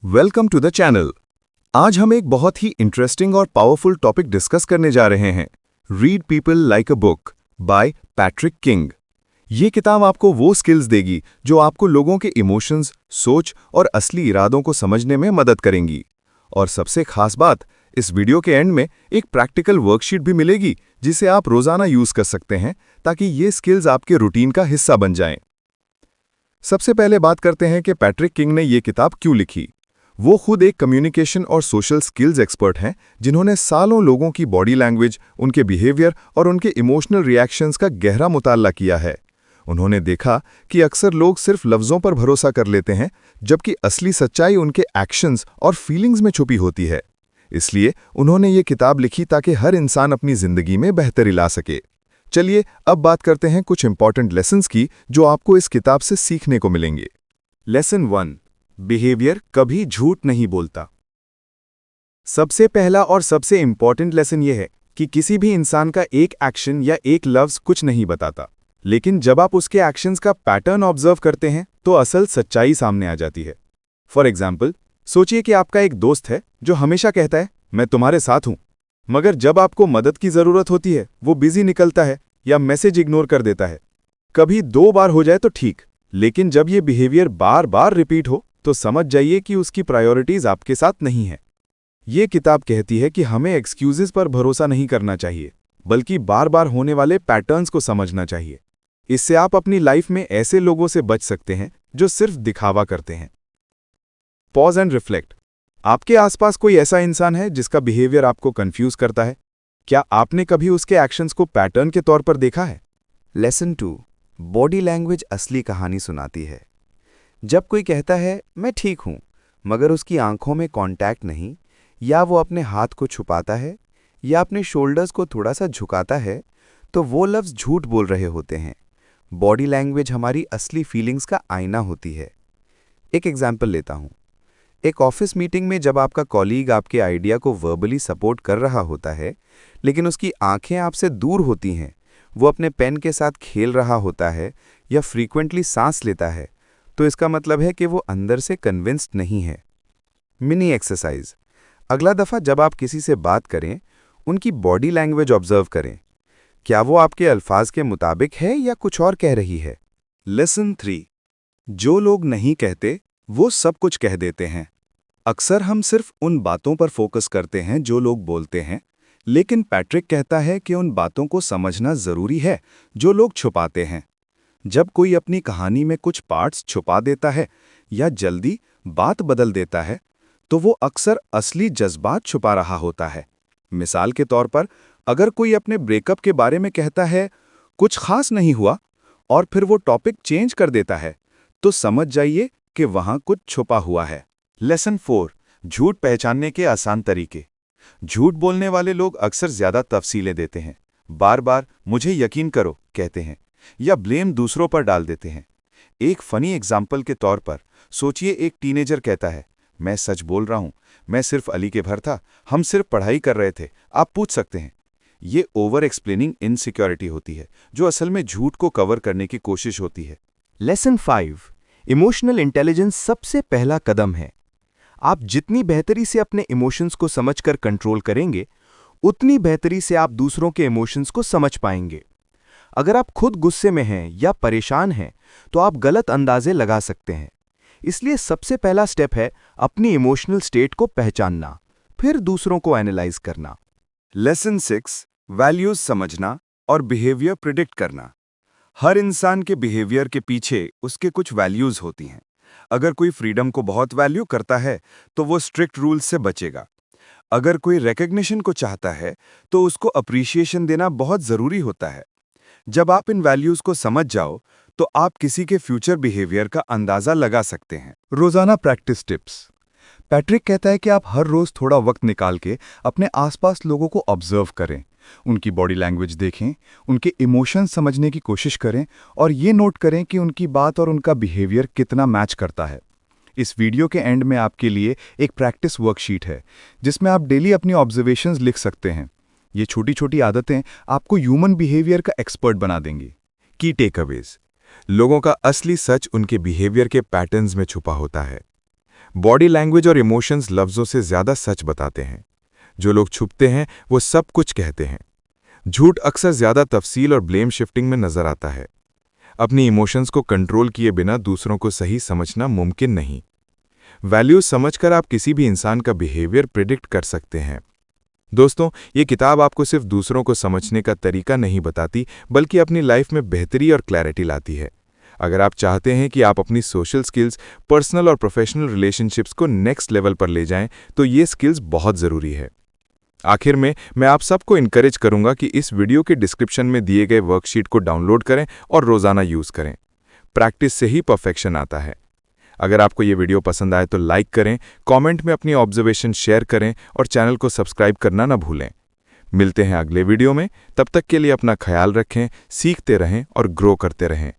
Welcome to the channel. आज हम एक बहुत ही इंटरेस्टिंग और पावरफुल टॉपिक डिस्कस करने जा रहे हैं। Read people like a book by Patrick king. ये किताब आपको वो स्किल्स देगी जो आपको लोगों के इमोशंस, सोच और असली इरादों को समझने में मदद करेंगी। और सबसे खास बात, इस वीडियो के एंड में एक प्रैक्टिकल वर्कशीट भी मिलेगी जिसे आप रोजाना यूज कर सकते हैं ताकि ये स्किल्स आपके रूटीन का हिस्सा बन जाएं। सबसे पहले बात करते हैं कि पैट्रिक किंग ने ये किताब क्यों लिखी। वो खुद एक कम्युनिकेशन और सोशल स्किल्स एक्सपर्ट हैं जिन्होंने सालों लोगों की बॉडी लैंग्वेज, उनके बिहेवियर और उनके इमोशनल रिएक्शंस का गहरा मुताला किया है। उन्होंने देखा कि अक्सर लोग सिर्फ लफ्ज़ों पर भरोसा कर लेते हैं, जबकि असली सच्चाई उनके एक्शंस और फीलिंग्स में छुपी होती है। इसलिए उन्होंने ये किताब लिखी ताकि हर इंसान अपनी ज़िंदगी में बेहतरी ला सके। चलिए अब बात करते हैं कुछ इंपॉर्टेंट लेसन्स की जो आपको इस किताब से सीखने को मिलेंगे। लेसन 1, बिहेवियर कभी झूठ नहीं बोलता। सबसे पहला और सबसे इंपॉर्टेंट लेसन यह है कि किसी भी इंसान का एक एक्शन या एक लफ्ज कुछ नहीं बताता, लेकिन जब आप उसके एक्शंस का पैटर्न ऑब्जर्व करते हैं तो असल सच्चाई सामने आ जाती है। फॉर एग्जाम्पल, सोचिए कि आपका एक दोस्त है जो हमेशा कहता है मैं तुम्हारे साथ हूं, मगर जब आपको मदद की जरूरत होती है वो बिजी निकलता है या मैसेज इग्नोर कर देता है। कभी 2 बार हो जाए तो ठीक, लेकिन जब ये बिहेवियर बार बार रिपीट हो तो समझ जाइए कि उसकी प्रायोरिटीज आपके साथ नहीं है। ये किताब कहती है कि हमें एक्सक्यूजेस पर भरोसा नहीं करना चाहिए, बल्कि बार बार होने वाले पैटर्न्स को समझना चाहिए। इससे आप अपनी लाइफ में ऐसे लोगों से बच सकते हैं जो सिर्फ दिखावा करते हैं। Pause and reflect. आपके आसपास कोई ऐसा इंसान है जिसका बिहेवियर आपको कंफ्यूज करता है? क्या आपने कभी उसके एक्शंस को पैटर्न के तौर पर देखा है? लेसन 2, बॉडी लैंग्वेज असली कहानी सुनाती है। जब कोई कहता है मैं ठीक हूं, मगर उसकी आंखों में कांटेक्ट नहीं, या वो अपने हाथ को छुपाता है या अपने शोल्डर्स को थोड़ा सा झुकाता है, तो वो लफ्ज़ झूठ बोल रहे होते हैं। बॉडी लैंग्वेज हमारी असली फीलिंग्स का आईना होती है। एक एग्जाम्पल लेता हूं। एक ऑफिस मीटिंग में जब आपका कॉलीग आपके आइडिया को वर्बली सपोर्ट कर रहा होता है, लेकिन उसकी आंखें आपसे दूर होती हैं, वो अपने पेन के साथ खेल रहा होता है या फ्रीक्वेंटली सांस लेता है, तो इसका मतलब है कि वो अंदर से कन्विंस्ड नहीं है। Mini exercise. अगला दफ़ा जब आप किसी से बात करें, उनकी बॉडी लैंग्वेज ऑब्जर्व करें। क्या वो आपके अल्फाज के मुताबिक है या कुछ और कह रही है? लेसन 3, जो लोग नहीं कहते वो सब कुछ कह देते हैं। अक्सर हम सिर्फ उन बातों पर फोकस करते हैं जो लोग बोलते हैं, लेकिन पैट्रिक कहता है कि उन बातों को समझना जरूरी है जो लोग छुपाते हैं। जब कोई अपनी कहानी में कुछ पार्ट्स छुपा देता है या जल्दी बात बदल देता है, तो वो अक्सर असली जज्बात छुपा रहा होता है। मिसाल के तौर पर, अगर कोई अपने ब्रेकअप के बारे में कहता है कुछ खास नहीं हुआ और फिर वो टॉपिक चेंज कर देता है, तो समझ जाइए कि वहां कुछ छुपा हुआ है। लेसन 4, झूठ पहचानने के आसान तरीके। झूठ बोलने वाले लोग अक्सर ज्यादा तफसीलें देते हैं, बार बार मुझे यकीन करो कहते हैं या ब्लेम दूसरों पर डाल देते हैं। एक फनी एग्जाम्पल के तौर पर सोचिए, एक टीनेजर कहता है मैं सच बोल रहा हूं, मैं सिर्फ अली के भर था, हम सिर्फ पढ़ाई कर रहे थे, आप पूछ सकते हैं। ये ओवर एक्सप्लेनिंग इनसिक्योरिटी होती है जो असल में झूठ को कवर करने की कोशिश होती है। लेसन 5, इमोशनल इंटेलिजेंस सबसे पहला कदम है। आप जितनी बेहतरी से अपने इमोशंस को समझकर कंट्रोल करेंगे, उतनी बेहतरी से आप दूसरों के इमोशंस को समझ पाएंगे। अगर आप खुद गुस्से में हैं या परेशान हैं, तो आप गलत अंदाजे लगा सकते हैं। इसलिए सबसे पहला स्टेप है अपनी इमोशनल स्टेट को पहचानना, फिर दूसरों को एनालाइज करना। लेसन 6, वैल्यूज समझना और बिहेवियर प्रिडिक्ट करना। हर इंसान के बिहेवियर के पीछे उसके कुछ वैल्यूज होती हैं। अगर कोई फ्रीडम को बहुत वैल्यू करता है तो वो स्ट्रिक्ट रूल्स से बचेगा। अगर कोई रिकग्निशन को चाहता है तो उसको अप्रिशिएशन देना बहुत जरूरी होता है। जब आप इन वैल्यूज को समझ जाओ तो आप किसी के फ्यूचर बिहेवियर का अंदाजा लगा सकते हैं। रोजाना प्रैक्टिस टिप्स। पैट्रिक कहता है कि आप हर रोज थोड़ा वक्त निकाल के अपने आसपास लोगों को ऑब्जर्व करें, उनकी बॉडी लैंग्वेज देखें, उनके इमोशंस समझने की कोशिश करें और ये नोट करें कि उनकी बात और उनका बिहेवियर कितना मैच करता है। इस वीडियो के एंड में आपके लिए एक प्रैक्टिस वर्कशीट है जिसमें आप डेली अपनी ऑब्जर्वेशंस लिख सकते हैं। ये छोटी छोटी आदतें आपको ह्यूमन बिहेवियर का एक्सपर्ट बना देंगी। की टेकअवेज। लोगों का असली सच उनके बिहेवियर के पैटर्न्स में छुपा होता है। बॉडी लैंग्वेज और इमोशंस लफ्ज़ों से ज़्यादा सच बताते हैं। जो लोग छुपते हैं वो सब कुछ कहते हैं। झूठ अक्सर ज़्यादा तफसील और ब्लेम शिफ्टिंग में नजर आता है। अपनी इमोशंस को कंट्रोल किए बिना दूसरों को सही समझना मुमकिन नहीं। वैल्यूज समझकर आप किसी भी इंसान का बिहेवियर प्रिडिक्ट कर सकते हैं। दोस्तों, ये किताब आपको सिर्फ दूसरों को समझने का तरीका नहीं बताती, बल्कि अपनी लाइफ में बेहतरी और क्लैरिटी लाती है। अगर आप चाहते हैं कि आप अपनी सोशल स्किल्स, पर्सनल और प्रोफेशनल रिलेशनशिप्स को नेक्स्ट लेवल पर ले जाएं, तो ये स्किल्स बहुत ज़रूरी है। आखिर में मैं आप सबको इनकरेज करूंगा कि इस वीडियो के डिस्क्रिप्शन में दिए गए वर्कशीट को डाउनलोड करें और रोज़ाना यूज़ करें। प्रैक्टिस से ही परफेक्शन आता है। अगर आपको ये वीडियो पसंद आए तो लाइक करें, कमेंट में अपनी ऑब्जर्वेशन शेयर करें और चैनल को सब्सक्राइब करना ना भूलें। मिलते हैं अगले वीडियो में। तब तक के लिए अपना ख्याल रखें, सीखते रहें और ग्रो करते रहें।